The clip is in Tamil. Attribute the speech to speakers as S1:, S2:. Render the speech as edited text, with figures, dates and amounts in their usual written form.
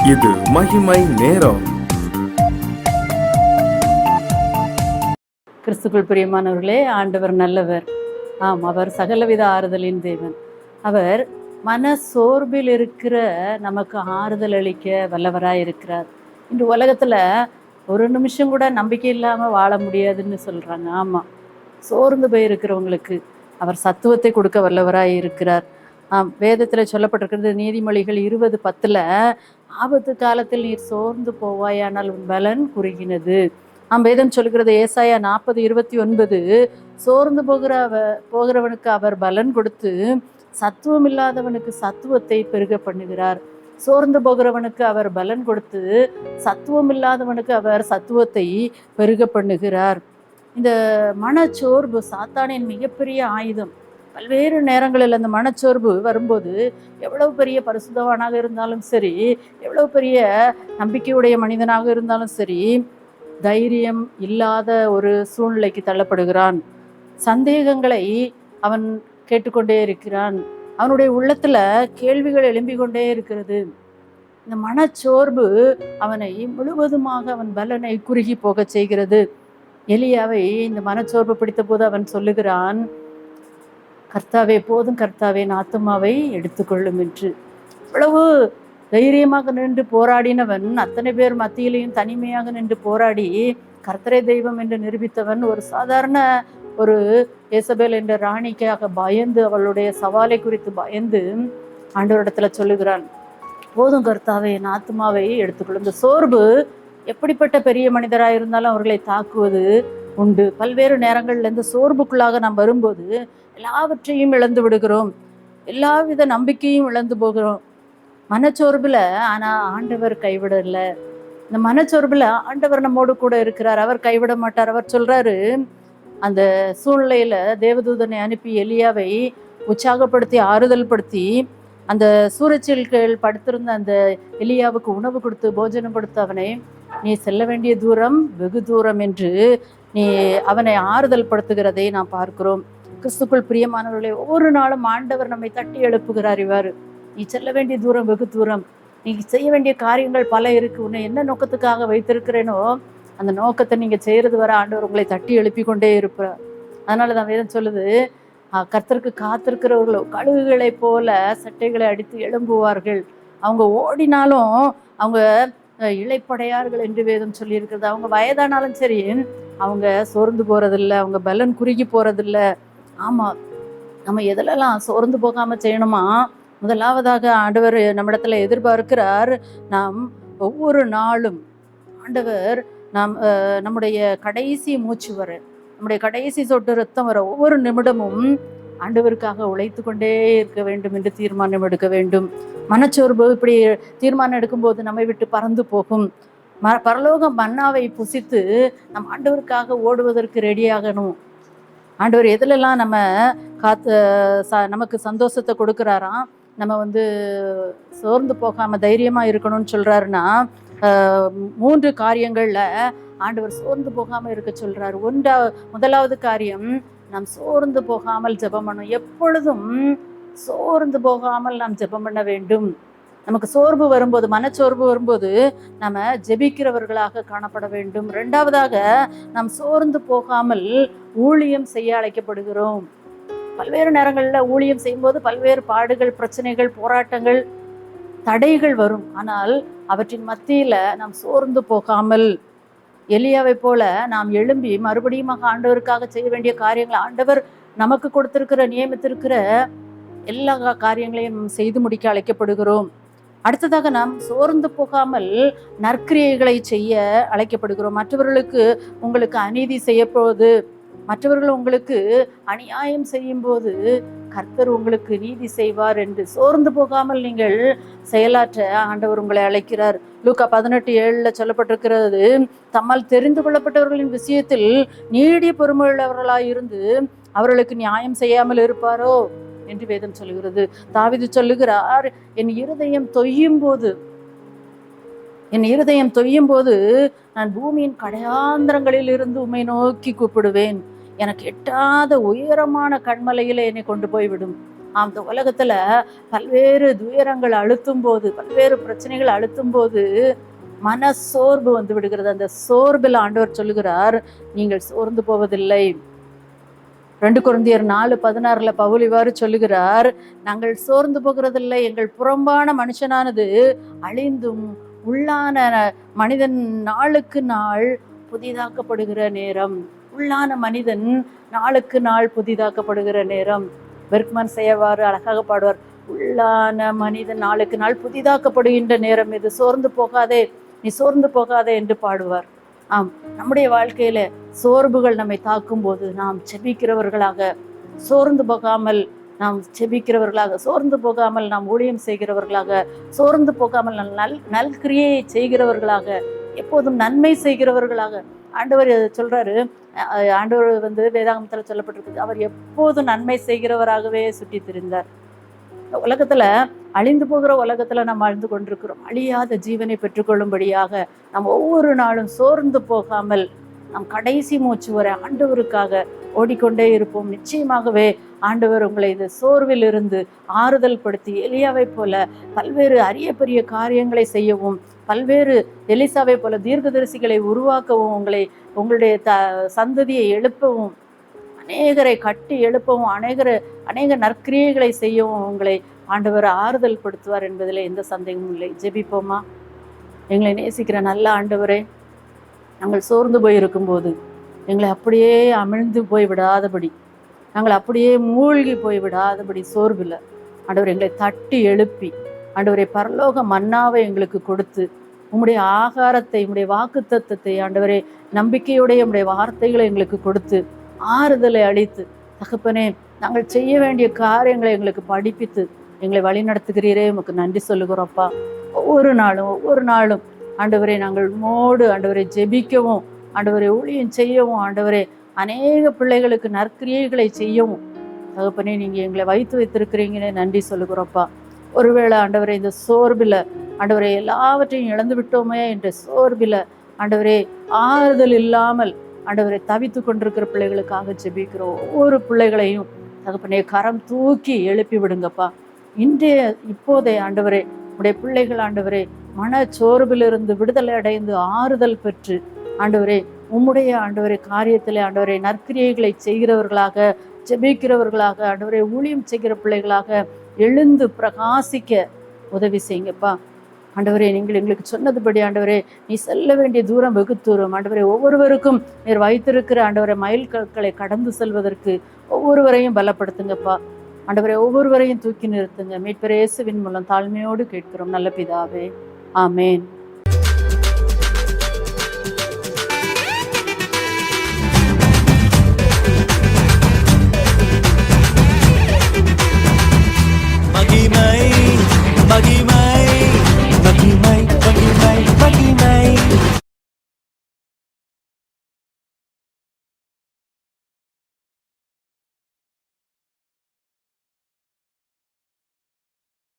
S1: இது மகிமை நேரம்.
S2: கிறிஸ்துக்குள் பிரியமானவர்களே, ஆண்டவர் நல்லவர். அவர் சகலவித ஆறுதலின் தேவன். அவர் மன சோர்வில் இருக்கிற நமக்கு ஆறுதல் அளிக்க வல்லவராய் இருக்கிறார். இன்று உலகத்துல ஒரு நிமிஷம் கூட நம்பிக்கை இல்லாம வாழ முடியாதுன்னு சொல்றாங்க. ஆமாம், சோர்ந்து போயிருக்கிறவங்களுக்கு அவர் சத்துவத்தை கொடுக்க வல்லவராய் இருக்கிறார். வேதத்தில் சொல்லப்பட்டிருக்கிறது, நீதிமொழிகள் 20:10, ஆபத்து காலத்தில் நீர் சோர்ந்து போவாயானால் உன் பலன் குறுகினது. வேதம் சொல்கிறது ஏசாயா 40:29, சோர்ந்து போகிறவனுக்கு அவர் பலன் கொடுத்து சத்துவம் இல்லாதவனுக்கு சத்துவத்தை பெருக பண்ணுகிறார். சோர்ந்து போகிறவனுக்கு அவர் பலன் கொடுத்து சத்துவம் இல்லாதவனுக்கு அவர் சத்துவத்தை பெருக பண்ணுகிறார். இந்த மனச்சோர்வு சாத்தானின் மிகப்பெரிய ஆயுதம். பல்வேறு நேரங்களில் அந்த மனச்சோர்வு வரும்போது எவ்வளவு பெரிய பரிசுத்தவானாக இருந்தாலும் சரி, எவ்வளவு பெரிய நம்பிக்கையுடைய மனிதனாக இருந்தாலும் சரி, தைரியம் இல்லாத ஒரு சூழ்நிலைக்கு தள்ளப்படுகிறான். சந்தேகங்களை அவன் கேட்டுக்கொண்டே இருக்கிறான். அவனுடைய உள்ளத்துல கேள்விகள் எழும்பிக் கொண்டே இருக்கிறது. இந்த மனச்சோர்வு அவனை முழுவதுமாக அவன் பலனை குறுகி போக செய்கிறது. எலியாவை இந்த மனச்சோர்வு பிடித்த போது அவன் சொல்லுகிறான், கர்த்தாவே போதும், கர்த்தாவே என் ஆத்துமாவை எடுத்துக்கொள்ளும் என்று. இவ்வளவு தைரியமாக நின்று போராடினவன், அத்தனை பேர் மத்தியிலையும் தனிமையாக நின்று போராடி கர்த்தரே தெய்வம் என்று நிரூபித்தவன், ஒரு சாதாரண ஒரு ஏசபேல் என்ற ராணிக்காக பயந்து, அவளுடைய சவாலை குறித்து பயந்து ஆண்டவரிடத்துல சொல்லுகிறான், போதும் கர்த்தாவே என் ஆத்துமாவை எடுத்துக்கொள்ளும். இந்த சோர்வு எப்படிப்பட்ட பெரிய மனிதராக இருந்தாலும் அவர்களை தாக்குவது உண்டு. பல்வேறு நேரங்கள்ல இந்த சோர்வுக்குள்ளாக நாம் வரும்போது எல்லாவற்றையும் இழந்து விடுகிறோம், எல்லாவித நம்பிக்கையும் இழந்து போகிறோம் மனச்சோர்வுல. ஆனா ஆண்டவர் கைவிடல. இந்த மனச்சோர்வுல ஆண்டவர் நம்மோடு கூட இருக்கிறார், அவர் கைவிட மாட்டார். அவர் சொல்றாரு, அந்த சூழ்நிலையில தேவதூதனை அனுப்பி எலியாவை உற்சாகப்படுத்தி ஆறுதல் படுத்தி அந்த சூரச்சில்கள் படுத்திருந்த அந்த எலியாவுக்கு உணவு கொடுத்து போஜனம் கொடுத்து அவனை, நீ செல்ல வேண்டிய தூரம் வெகு தூரம் என்று நீ அவனை ஆறுதல் படுத்துகிறதை நாம் பார்க்கிறோம். கிறிஸ்துக்குள் பிரியமானவர்களே, ஒவ்வொரு நாளும் ஆண்டவர் நம்மை தட்டி எழுப்புகிறார். இவ்வாறு, நீ செல்ல வேண்டிய தூரம் வெகு தூரம், நீ செய்ய வேண்டிய காரியங்கள் பல இருக்கு, உன்னை என்ன நோக்கத்துக்காக வைத்திருக்கிறேனோ அந்த நோக்கத்தை நீங்க செய்யறது வர ஆண்டவர் உங்களை தட்டி எழுப்பி கொண்டே இருப்பார். அதனாலதான் வேதம் சொல்லுது, கர்த்தருக்கு காத்திருக்கிறவர்களோ கழுகுகளை போல சட்டைகளை அடித்து எழும்புவார்கள். அவங்க ஓடினாலும் அவங்க இளைப்படையார்கள் என்று வேதம் சொல்லி இருக்கிறது. அவங்க வயதானாலும் சரி அவங்க சோர்ந்து போறதில்லை, அவங்க பலன் குறுகி போறதில்லை. ஆமா, நம்ம எதுலெல்லாம் சோர்ந்து போகாம செய்யணுமா, முதலாவதாக ஆண்டவர் நம்மிடத்துல எதிர்பார்க்கிறார், நாம் ஒவ்வொரு நாளும் ஆண்டவர் நம்முடைய கடைசி மூச்சு வர, நம்முடைய கடைசி சொட்டு ரத்தம் வர ஒவ்வொரு நிமிடமும் ஆண்டவருக்காக உழைத்து கொண்டே இருக்க வேண்டும் என்று தீர்மானம் எடுக்க வேண்டும். மனச்சோர்வு இப்படி தீர்மானம் எடுக்கும்போது நம்மை விட்டு பறந்து போகும். பரலோக மன்னாவை புசித்து நம் ஆண்டவருக்காக ஓடுவதற்கு ரெடியாகணும். ஆண்டவர் எதுலெல்லாம் நம்ம நமக்கு சந்தோஷத்தை கொடுக்குறாராம், நம்ம சோர்ந்து போகாம தைரியமா இருக்கணும்னு சொல்றாருன்னா, 3 காரியங்கள்ல ஆண்டவர் சோர்ந்து போகாம இருக்க சொல்றாரு. முதலாவது காரியம், நாம் சோர்ந்து போகாமல் ஜெபம் பண்ணணும். எப்பொழுதும் சோர்ந்து போகாமல் நாம் ஜெபம் பண்ண வேண்டும். நமக்கு சோர்வு வரும்போது, மனச்சோர்வு வரும்போது நம்ம ஜெபிக்கிறவர்களாக காணப்பட வேண்டும். 2வதாக, நாம் சோர்ந்து போகாமல் ஊழியம் செய்ய அழைக்கப்படுகிறோம். பல்வேறு நேரங்களில் ஊழியம் செய்யும்போது பல்வேறு பாடுகள், பிரச்சனைகள், போராட்டங்கள், தடைகள் வரும். ஆனால் அவற்றின் மத்தியில நாம் சோர்ந்து போகாமல் எலியாவை போல நாம் எழும்பி மறுபடியும் ஆண்டவருக்காக செய்ய வேண்டிய காரியங்களை, ஆண்டவர் நமக்கு கொடுத்திருக்கிற நியமித்திருக்கிற எல்லா காரியங்களையும் செய்து முடிக்க அழைக்கப்படுகிறோம். அடுத்ததாக, நாம் சோர்ந்து போகாமல் நற்கிரியைகளை செய்ய அழைக்கப்படுகிறோம். மற்றவர்களுக்கு உங்களுக்கு அநீதி செய்யப்போது, மற்றவர்கள் உங்களுக்கு அநியாயம் செய்யும் போது கர்த்தர் உங்களுக்கு நீதி செய்வார் என்று சோர்ந்து போகாமல் நீங்கள் செயலாற்ற ஆண்டவர் உங்களை அழைக்கிறார். லூக்கா 18:7 சொல்லப்பட்டிருக்கிறது, தம்மால் தெரிந்து கொள்ளப்பட்டவர்களின் விஷயத்தில் நீடிய பொறுமையுள்ளவர்களாய் இருந்து அவர்களுக்கு நியாயம் செய்யாமல் இருப்பாரோ என்று வேதம் சொல்லுகிறது. தாவீது சொல்லுகிறார், என் இருதயம் தொய்யும் போது நான் பூமியின் கடையாந்திரங்களில் இருந்து உம்மை நோக்கி கூப்பிடுவேன், எனக்கு எட்டாத உயரமான கண்மலையில என்னை கொண்டு போய்விடும். அந்த உலகத்துல பல்வேறு துயரங்கள் அழுத்தும் போது, பல்வேறு பிரச்சனைகள் அழுத்தும் போது மன சோர்வு வந்து விடுகிறது. அந்த சோர்வில் ஆண்டவர் சொல்லுகிறார், நீங்கள் சோர்ந்து போவதில்லை. 2 கொரிந்தியர் 4:16 பவுல் இவ்வாறு சொல்லுகிறார், நாங்கள் சோர்ந்து போகிறதில்லை. எங்கள் புறம்பான மனுஷனானது அழிந்தும் உள்ளான மனிதன் நாளுக்கு நாள் புதிதாக்கப்படுகிற நேரம். உள்ளான மனிதன் நாளுக்கு நாள் புதிதாக்கப்படுகிற நேரம். பெர்க்மன் செய்யவாறு அழகாக பாடுவார், உள்ளான மனிதன் நாளுக்கு நாள் புதிதாக்கப்படுகின்ற நேரம் இது, சோர்ந்து போகாதே, நீ சோர்ந்து போகாதே என்று பாடுவார். ஆம், நம்முடைய வாழ்க்கையில சோர்வுகள் நம்மை தாக்கும் போது நாம் செபிக்கிறவர்களாக, சோர்ந்து போகாமல் நாம் செபிக்கிறவர்களாக, சோர்ந்து போகாமல் நாம் ஊழியம் செய்கிறவர்களாக, சோர்ந்து போகாமல் நல்கிரியை செய்கிறவர்களாக, எப்போதும் நன்மை செய்கிறவர்களாக. ஆண்டவர் சொல்றாரு, ஆண்டவர் வந்து வேதாகமத்தில் சொல்லப்பட்டிருக்கு, அவர் எப்போதும் நன்மை செய்கிறவராகவே சுற்றி திரிந்தார். உலகத்துல அழிந்து போகிற உலகத்துல நாம் வாழ்ந்து கொண்டிருக்கிறோம். அழியாத ஜீவனை பெற்றுக்கொள்ளும்படியாக நாம் ஒவ்வொரு நாளும் சோர்ந்து போகாமல் நாம் கடைசி மூச்சு வரை ஆண்டவருக்காக ஓடிக்கொண்டே இருப்போம். நிச்சயமாகவே ஆண்டவர் உங்களை இந்த சோர்வில் இருந்து ஆறுதல் படுத்தி எலியாவை போல பல்வேறு அரிய பெரிய காரியங்களை செய்யவும், பல்வேறு எலிசாவை போல தீர்க்கதரிசிகளை உருவாக்கவும், உங்களுடைய சந்ததியை எழுப்பவும், அநேகரை கட்டி எழுப்பவும், அநேக நற்கிரியைகளை செய்யவும் உங்களை ஆண்டவர் ஆறுதல் படுத்துவார் என்பதில் எந்த சந்தேகமும் இல்லை. ஜெபிப்போமா? எங்களை நேசிக்கிற நல்ல ஆண்டவரே, நாங்கள் சோர்ந்து போயிருக்கும் போது எங்களை அப்படியே அமிழ்ந்து போய் விடாதபடி, நாங்கள் அப்படியே மூழ்கி போய் விடாதபடி சோர்வில் ஆண்டவர் எங்களை தட்டி எழுப்பி, ஆண்டவரை பரலோக மன்னாவை எங்களுக்கு கொடுத்து, உம்முடைய ஆகாரத்தை, உம்முடைய வாக்கு தத்தத்தை, ஆண்டவரே நம்பிக்கையுடைய உம்முடைய வார்த்தைகளை எங்களுக்கு கொடுத்து ஆறுதலை அளித்து, தகப்பனே நாங்கள் செய்ய வேண்டிய காரியங்களை எங்களுக்கு படிப்பித்து எங்களை வழி நடத்துகிறீரே, உமக்கு நன்றி சொல்லுகிறோம்ப்பா. ஒவ்வொரு நாளும் ஆண்டவரை நாங்கள் ஆண்டவரை ஜெபிக்கவும், ஆண்டவரை ஊழியம் செய்யவும், ஆண்டவரை அநேக பிள்ளைகளுக்கு நற்கிரியைகளை செய்யவும் தகப்பனே நீங்கள் எங்களை வைத்திருக்கிறீங்களே, நன்றி சொல்லுகிறோம்ப்பா. ஒருவேளை ஆண்டவரை இந்த சோர்வில் ஆண்டவரை எல்லாவற்றையும் இழந்து விட்டோமே என்ற சோர்வில் ஆண்டவரே ஆறுதல் இல்லாமல் ஆண்டவரை தவித்து கொண்டிருக்கிற பிள்ளைகளுக்காக ஜெபிக்கிறோம். ஒவ்வொரு பிள்ளைகளையும் தகப்பனே கரம் தூக்கி எழுப்பி விடுங்கப்பா. இப்போதே ஆண்டவரே உடைய பிள்ளைகள் ஆண்டவரே மனச்சோர்விலிருந்து விடுதலை அடைந்து ஆறுதல் பெற்று ஆண்டவரே உம்முடைய ஆண்டவரை காரியத்திலே ஆண்டவரை நற்கிரியைகளை செய்கிறவர்களாக, ஜெபிக்கிறவர்களாக, ஆண்டவரை ஊழியம் செய்கிற பிள்ளைகளாக எழுந்து பிரகாசிக்க உதவி செய்யுங்கப்பா. ஆண்டவரே நீங்கள் எங்களுக்கு சொன்னதுபடி ஆண்டவரே நீ செல்ல வேண்டிய தூரம் வெகு தூரம். ஆண்டவரே ஒவ்வொருவருக்கும் நீர் வைத்திருக்கிற ஆண்டவரை மைல் கற்களை கடந்து செல்வதற்கு ஒவ்வொருவரையும் பலப்படுத்துங்கப்பா. ஆண்டவரை ஒவ்வொருவரையும் தூக்கி நிறுத்துங்க. மீட்பர் இயேசுவின் மூலம் தாழ்மையோடு கேட்கிறோம் நல்ல பிதாவே, ஆமேன்.